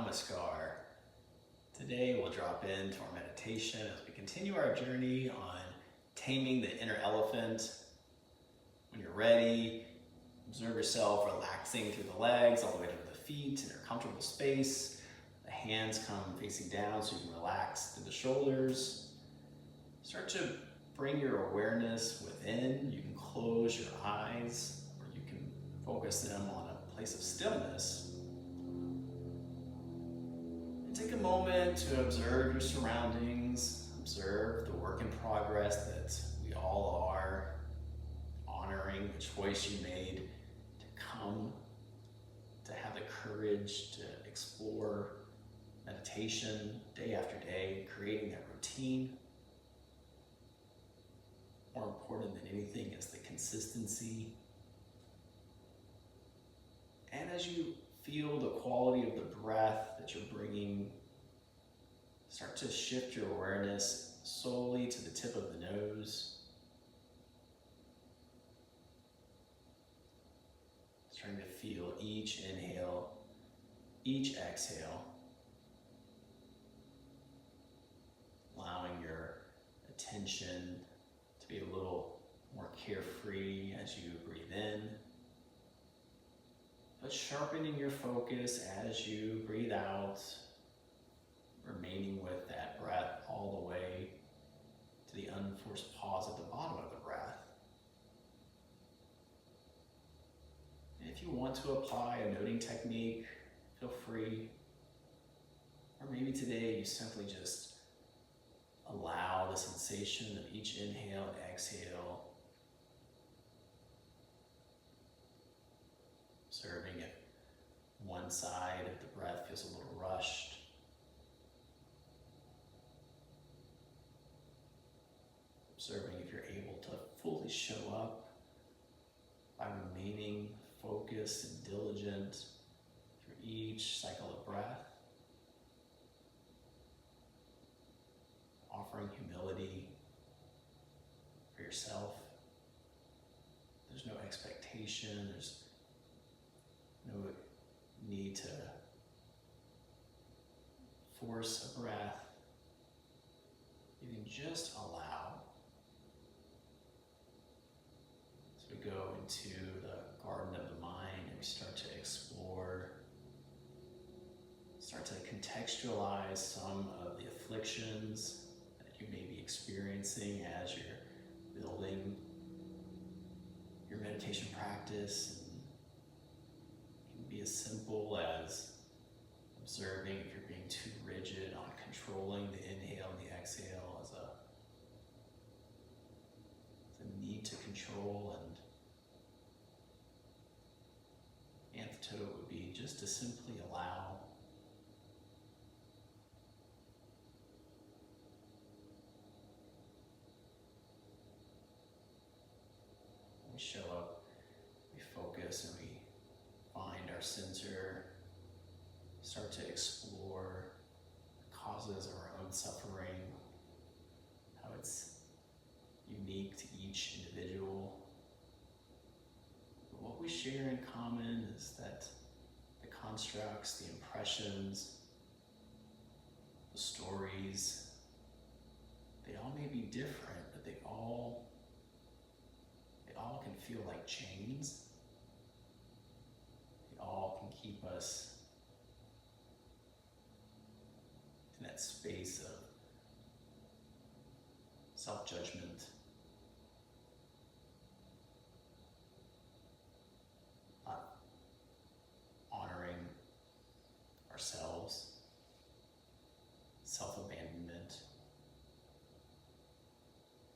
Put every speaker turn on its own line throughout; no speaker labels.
Namaskar. Today we'll drop into our meditation as we continue our journey on taming the inner elephant. When you're ready, observe yourself relaxing through the legs all the way to the feet in a comfortable space. The hands come facing down so you can relax through the shoulders. Start to bring your awareness within. You can close your eyes or you can focus them on a place of stillness. Take a moment to observe your surroundings, observe the work in progress that we all are, honoring the choice you made to come, to have the courage to explore meditation day after day, creating that routine. More important than anything is the consistency. And as you feel the quality of the breath that you're bringing, start to shift your awareness solely to the tip of the nose. Starting to feel each inhale, each exhale. Allowing your attention to be a little more carefree as you breathe in. But sharpening your focus as you breathe out, remaining with that breath all the way to the unforced pause at the bottom of the breath. And if you want to apply a noting technique, feel free. Or maybe today you simply just allow the sensation of each inhale and exhale. Observing if one side of the breath feels a little rushed. Observing if you're able to fully show up by remaining focused and diligent through each cycle of breath. Offering humility for yourself. There's no expectation, there's no need to force a breath. You can just allow. As we go into the garden of the mind and we start to explore, start to contextualize some of the afflictions that you may be experiencing as you're building your meditation practice. Be as simple as observing if you're being too rigid on controlling the inhale and the exhale as a need to control, and antidote would be just to simply allow. When we show up, we focus and we find our center, start to explore the causes of our own suffering, how it's unique to each individual. But what we share in common is that the constructs, the impressions, the stories, they all may be different, but they all can feel like chains. All can keep us in that space of self-judgment, not honoring ourselves, self-abandonment.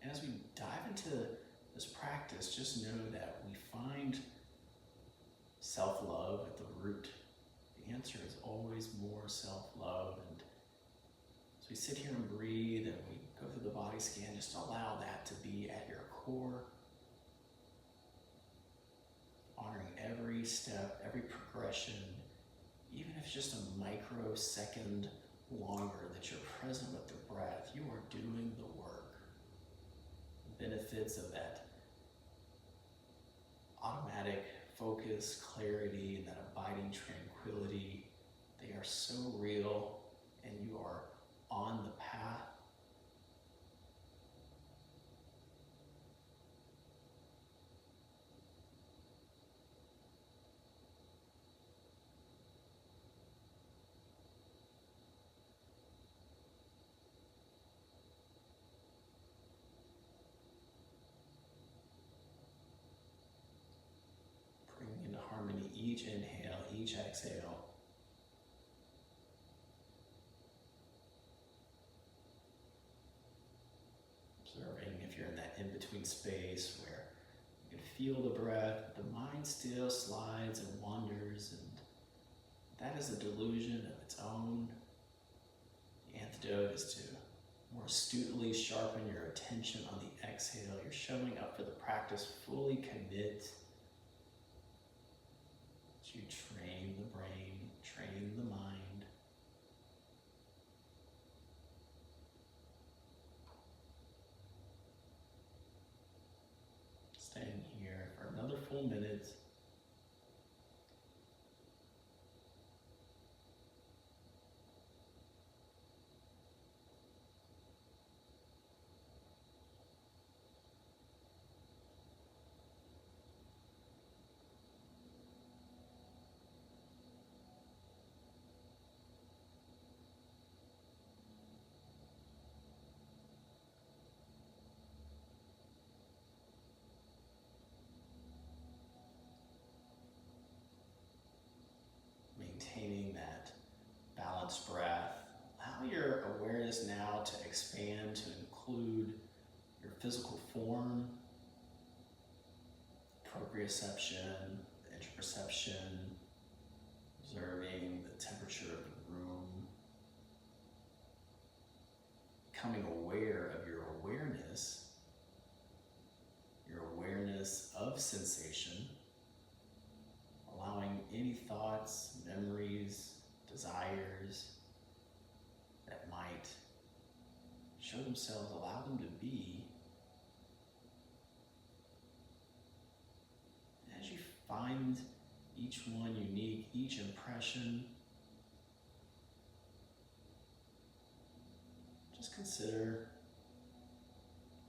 And as we dive into this practice, just know that we find self-love at the root. The answer is always more self-love. And as we sit here and breathe and we go through the body scan, just allow that to be at your core. Honoring every step, every progression, even if it's just a microsecond longer that you're present with the breath, you are doing the work. The benefits of that automatic focus, clarity, and that abiding tranquility, they are so real. each inhale, each exhale. Observing if you're in that in-between space where you can feel the breath, but the mind still slides and wanders, and that is a delusion of its own. The antidote is to more astutely sharpen your attention on the exhale. You're showing up for the practice, fully commit. You train the brain, train the mind. Staying here for another full minute. Maintaining that balanced breath. Allow your awareness now to expand to include your physical form, proprioception, interoception, observing the temperature of the room, becoming aware of your awareness of sensation, allowing any thoughts, memories, desires that might show themselves, allow them to be. As you find each one unique, each impression, just consider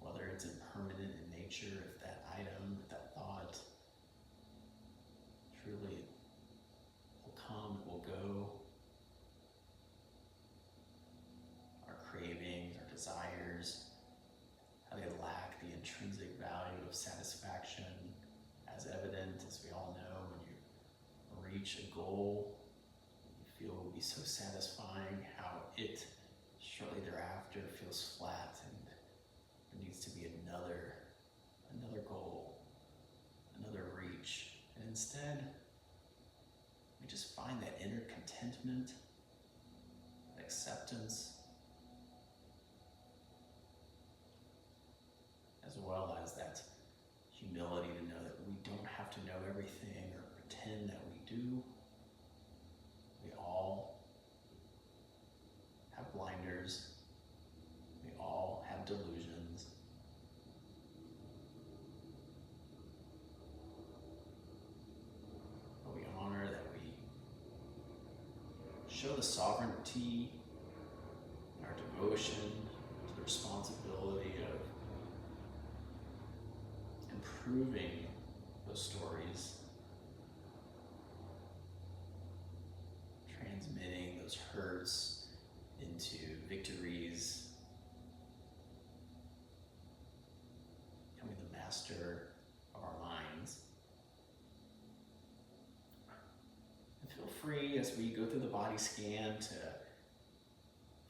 whether it's impermanent in nature, if that item, if that thought truly will come, it will go. Our cravings, our desires, how they lack the intrinsic value of satisfaction, as evident as we all know when you reach a goal, you feel will be so satisfying, how it shortly thereafter feels flat and there needs to be another goal, another reach. And instead, we just find that inner contentment, that acceptance, as well as that humility to know that we don't have to know everything or pretend that we do. We all have blinders. We all have delusions. But we honor that we show the sovereignty and our devotion to the responsibility of improving those stories, transmitting those hurts into victories, becoming the master of our minds. And feel free as we go through the body scan to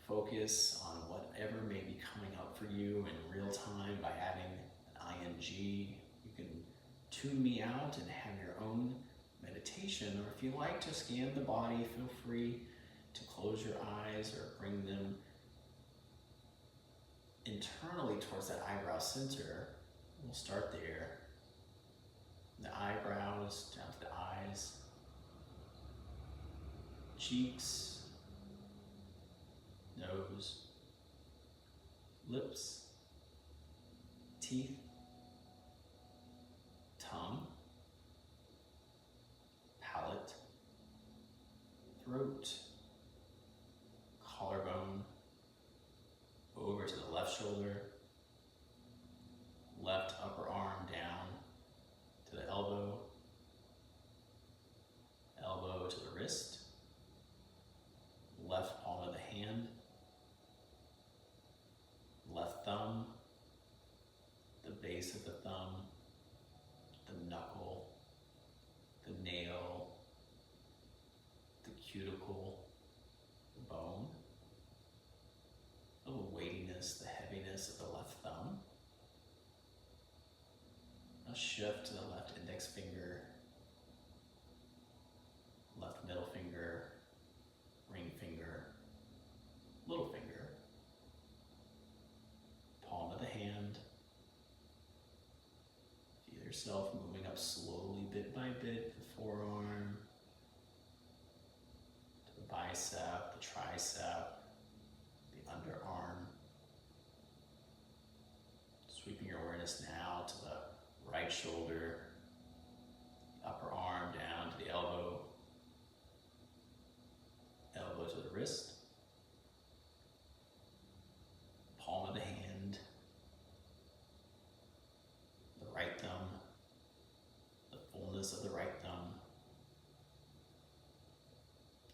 focus on whatever may be coming up for you in real time by adding an ing. You can tune me out and have your own meditation, or if you like to scan the body, feel free to close your eyes or bring them internally towards that eyebrow center. We'll start there. The eyebrows down to the eyes, cheeks, nose, lips, teeth, tongue, palate, throat, collarbone, over to the left shoulder, left upper arm down to the elbow, elbow to the wrist, left palm of the hand, left thumb, the base of the thumb, the knuckle, the nail, shift to the left index finger, left middle finger, ring finger, little finger, palm of the hand. Feel yourself moving up slowly, bit by bit, the forearm, to the bicep, the tricep, the underarm. Sweeping your awareness now to the right shoulder, the upper arm down to the elbow, elbow to the wrist, palm of the hand, the right thumb, the fullness of the right thumb,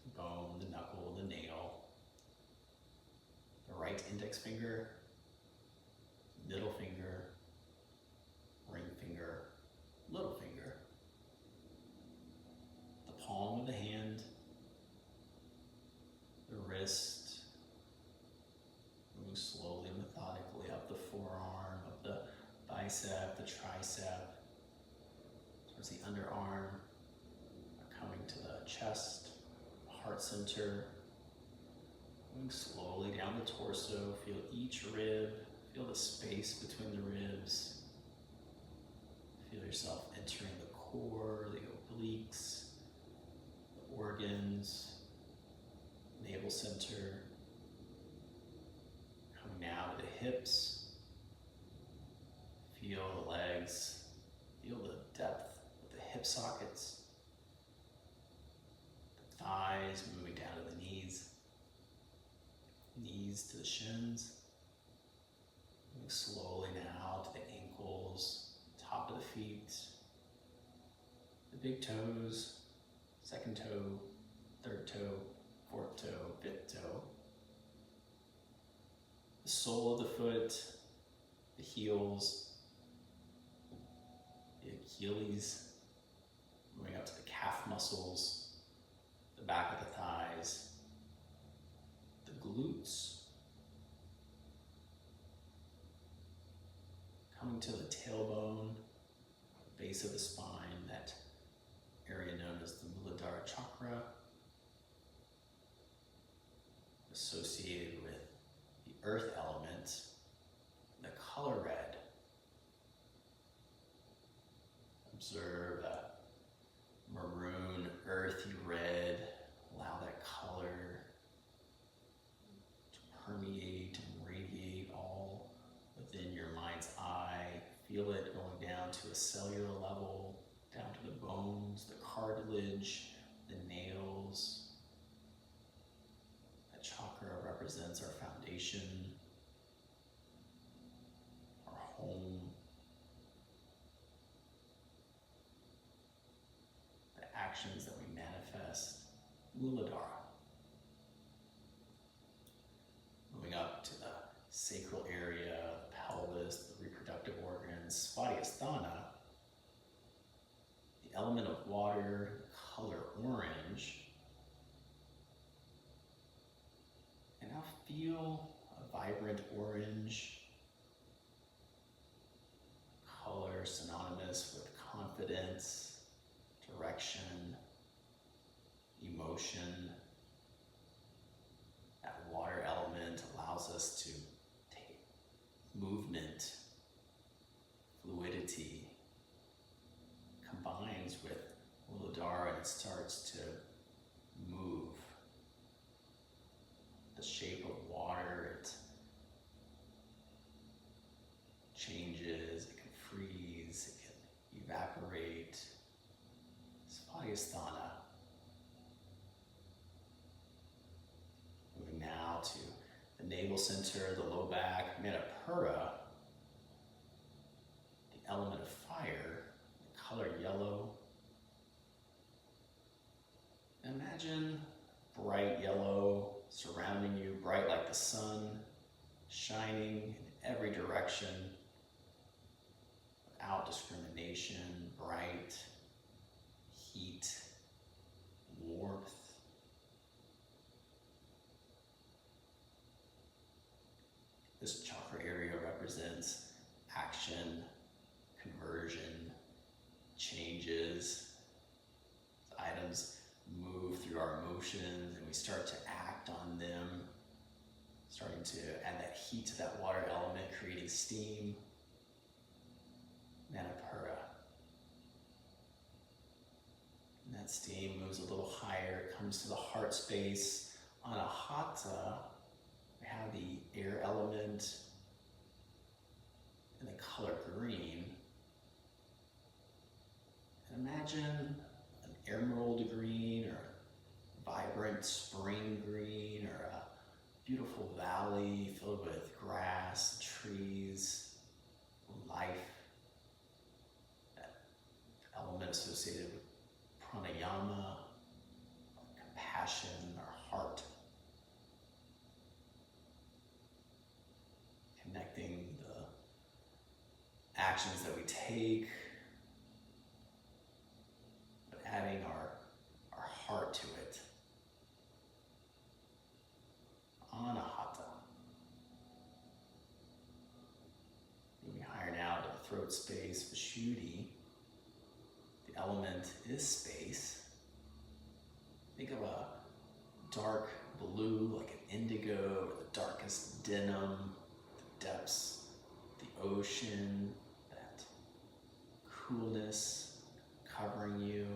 the bone, the knuckle, the nail, the right index finger, middle finger, ring finger, little finger, the palm of the hand, the wrist, moving slowly, methodically up the forearm, up the bicep, the tricep, towards the underarm, coming to the chest, heart center, moving slowly down the torso, feel each rib, feel the space between the ribs, feel yourself entering the core, the obliques, the organs, navel center, coming now to the hips, feel the legs, feel the depth of the hip sockets, the thighs moving down to the knees, knees to the shins, moving slowly now to the ankles, top of the feet, the big toes, second toe, third toe, fourth toe, fifth toe, the sole of the foot, the heels, the Achilles, moving up to the calf muscles, the back of the thighs, the glutes, coming to the tailbone, the base of the spine, that area known as the Muladhara Chakra, associated with the earth element, the color red. Observe a maroon, earthy red. Allow that color to permeate and radiate all within your mind's eye. Feel it going down to a cellular level, down to the bones, the cartilage, the nails. That chakra represents our foundation, our home, the actions that we manifest. Muladhara. Moving up to the sacral area, the pelvis, the reproductive organs, Svadhisthana, the element of water, color orange. And now feel a vibrant orange, color synonymous with confidence, direction, emotion. That water element allows us to take movement, fluidity, combines with Muladhara, and it starts to move. The shape of water, it changes, it can freeze, it can evaporate. Svadhisthana. Moving now to the navel center, the low back, Manipura, the element of fire, the color yellow. Imagine bright yellow surrounding you, bright like the sun, shining in every direction without discrimination, bright, heat, warmth. This chakra area represents action, conversion, emotions and we start to act on them, starting to add that heat to that water element, creating steam. Manipura. And that steam moves a little higher, comes to the heart space. Anahata, we have the air element and the color green. And imagine an emerald green or a vibrant spring green or a beautiful valley filled with grass, trees, life. That element associated with pranayama, compassion, our heart. Connecting the actions that we take, but adding our heart to it. Anahata. Moving higher now to the throat space, Vishuddhi. The element is space. Think of a dark blue, like an indigo, or the darkest denim, the depths, the ocean, that coolness covering you.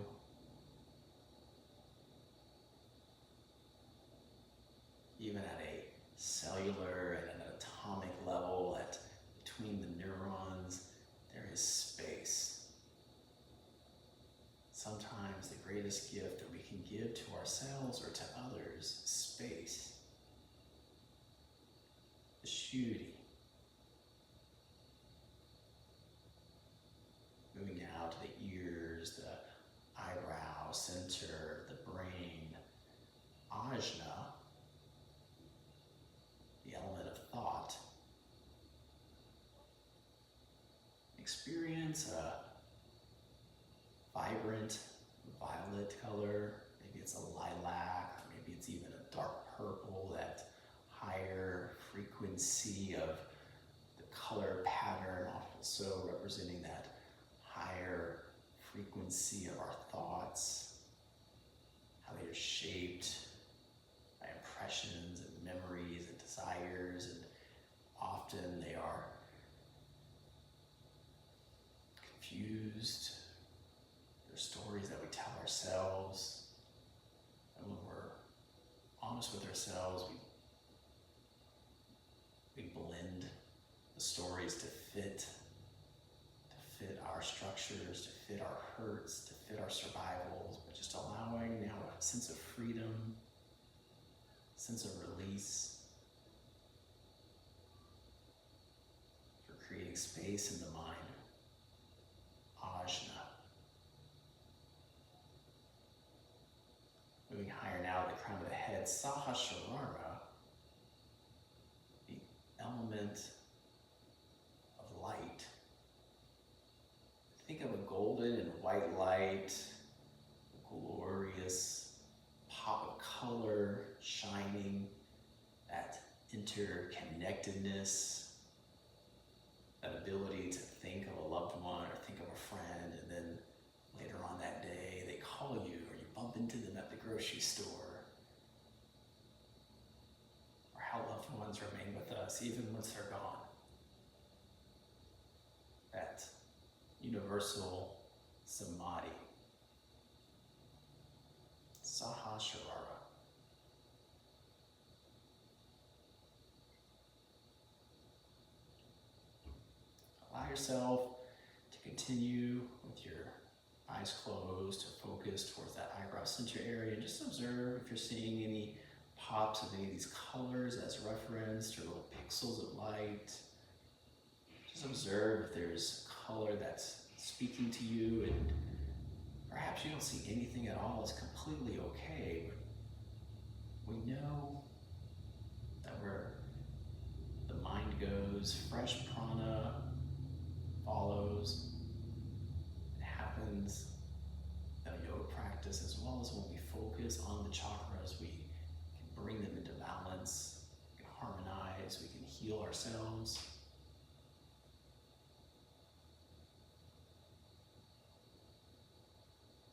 Even at a cellular and an atomic level, between the neurons, there is space. Sometimes the greatest gift that we can give to ourselves or to others is space. Vishuddhi. Moving now to the ears, the eyebrow center, the brain. Ajna, the element of thought. Experience a vibrant violet color, maybe it's a lilac, or maybe it's even a dark purple, that higher frequency of the color pattern, also representing that higher frequency of our thoughts, how they are shaped by impressions and memories and desires, and often they are confused. They're stories that we tell ourselves, and when we're honest with ourselves, we blend the stories to fit our structures, to fit our hurts, to fit our survivals, but just allowing now a sense of freedom, sense of release, for creating space in the mind. Ajna. Moving higher now, the crown of the head, Sahasrara, the element of light. Think of a golden and white light, a glorious pop of color shining, that interconnectedness, that ability to think of a loved one or think of a friend, and then later on that day they call you or you bump into them at the grocery store. Or how loved ones remain with us even once they're gone. That universal samadhi. Sahasrara. Allow yourself to continue with your eyes closed to focus towards that eyebrow center area. Just observe if you're seeing any pops of any of these colors as referenced or little pixels of light. Just observe if there's color that's speaking to you, and perhaps you don't see anything at all. It's completely okay. We know that where the mind goes, fresh prana follows. It happens in a yoga practice as well as when we focus on the chakras. We can bring them into balance, we can harmonize, we can heal ourselves.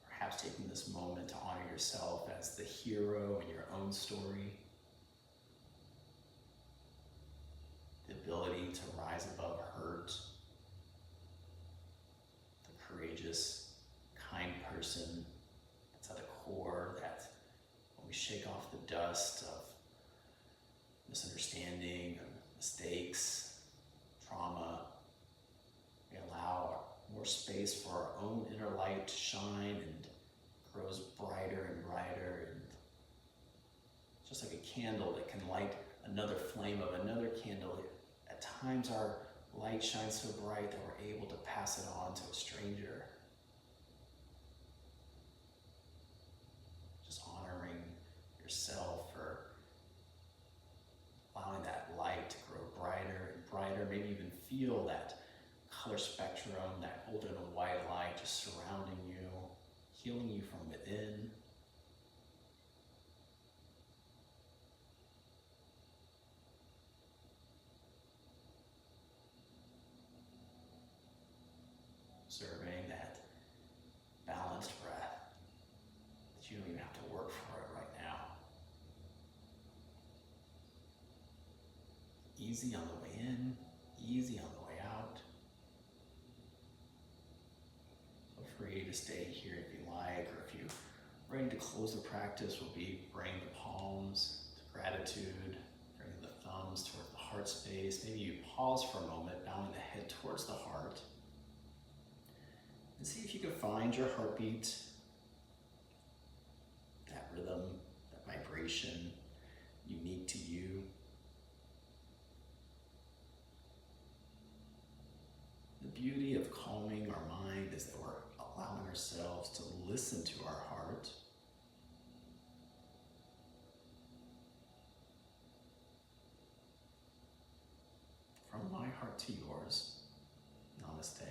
Perhaps taking this moment to honor your yourself as the hero in your own story. The ability to rise above hurt. The courageous, kind person that's at the core, that when we shake off the dust of misunderstanding, and mistakes, trauma, we allow more space for our own inner light to shine and grows brighter and brighter, and just like a candle that can light another flame of another candle. At times our light shines so bright that we're able to pass it on to a stranger. Just honoring yourself for allowing that light to grow brighter and brighter, maybe even feel that color spectrum, that golden and white light just surrounding you, healing you from within. Observing that balanced breath, that you don't even have to work for it right now. Easy on the way in, easy on the way out. Feel free to stay here if you like, or if you're ready to close the practice, we'll be bringing the palms to gratitude, bringing the thumbs towards the heart space. Maybe you pause for a moment, bowing the head towards the heart. And see if you can find your heartbeat, that rhythm, that vibration, unique to you. The beauty of calming our mind is that we're allowing ourselves to listen to our heart. From my heart to yours, namaste.